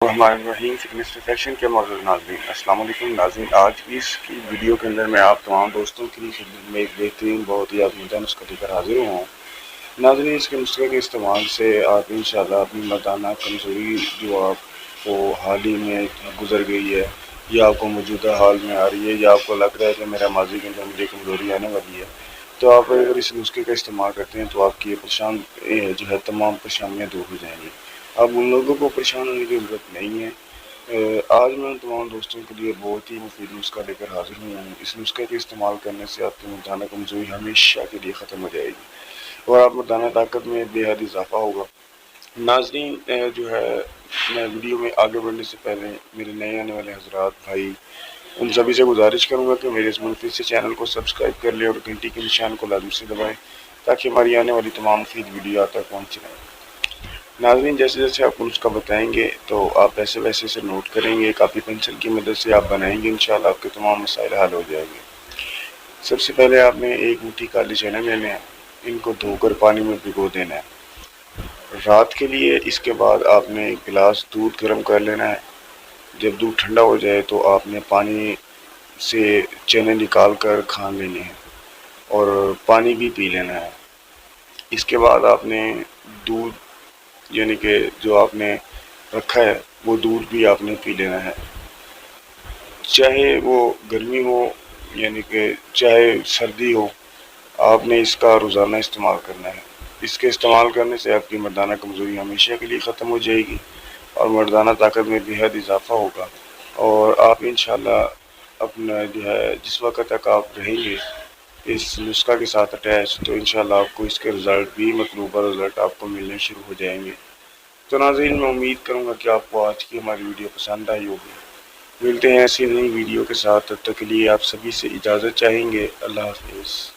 बिस्मिल्लाहिर्रहमानिर्रहीम। Fitness perfection के मौजूद नाज़रीन, अस्सलाम वालेकुम नाज़रीन। आज की इस वीडियो के अंदर मैं आप तमाम दोस्तों की खिदमत में एक बेहतरीन बहुत ही आमदा नुस्खा लेकर हाजिर हुआ हूँ। नाज़रीन, इसके नुस्खे के इस्तेमाल से आप इंशाअल्लाह अपनी मर्दाना कमज़ोरी जो आपको हाल ही में गुजर गई है या आपको मौजूदा हाल में आ रही है या आपको लग रहा है कि मेरा माजी के अंदर मुझे कमज़ोरी आने वाली है, तो आप अगर इस नुस्खे का इस्तेमाल करते हैं तो आपकी जो है तमाम परेशानियाँ दूर हो जाएंगी। अब उन लोगों को परेशान होने की ज़रूरत नहीं है। आज मैं तमाम दोस्तों के लिए बहुत ही मुफीद नुस्खा लेकर हाजिर हुआ हूँ। इस नुस्खे के इस्तेमाल करने से आपकी मर्दाना कमज़ोरी हमेशा के लिए ख़त्म हो जाएगी और आप मर्दाना ताकत में बेहद इजाफा होगा। नाज़रीन, जो है मैं वीडियो में आगे बढ़ने से पहले मेरे नए आने वाले हज़रात भाई उन सभी से गुजारिश करूँगा कि मेरे इस मुनफिद से चैनल को सब्सक्राइब कर लें और घंटी के निशान को लाजमी से दबाएँ ताकि हमारी आने वाली तमाम मुफीद वीडियो आप तक पहुँच जाए। नाज़रीन, जैसे जैसे आपको नुस्खा बताएंगे तो आप वैसे वैसे इसे नोट करेंगे, कापी पेंसिल की मदद से आप बनाएंगे, इंशाअल्लाह आपके तमाम मसाइल हल हो जाएंगे। सबसे पहले आपने एक मुट्ठी काले चने लेने हैं, इनको धोकर पानी में भिगो देना है रात के लिए। इसके बाद आपने एक गिलास दूध गर्म कर लेना है। जब दूध ठंडा हो जाए तो आपने पानी से चने निकाल कर खान लेने हैं और पानी भी पी लेना है। इसके बाद आपने दूध यानी कि जो आपने रखा है वो दूध भी आपने पी लेना है, चाहे वो गर्मी हो यानी कि चाहे सर्दी हो, आपने इसका रोज़ाना इस्तेमाल करना है। इसके इस्तेमाल करने से आपकी मर्दाना कमज़ोरी हमेशा के लिए ख़त्म हो जाएगी और मर्दाना ताकत में बेहद इजाफा होगा और आप इंशाअल्लाह अपना जो है जिस वक्त तक आप रहेंगे इस नुस्खा के साथ अटैच, तो इंशाअल्लाह आपको इसके रिज़ल्ट भी मतलूबा रिज़ल्ट आपको मिलने शुरू हो जाएंगे। तो नाज़रीन, मैं उम्मीद करूँगा कि आपको आज की हमारी वीडियो पसंद आई होगी। मिलते हैं ऐसी नई वीडियो के साथ, तब तक के लिए आप सभी से इजाज़त चाहेंगे। अल्लाह हाफ़िज़।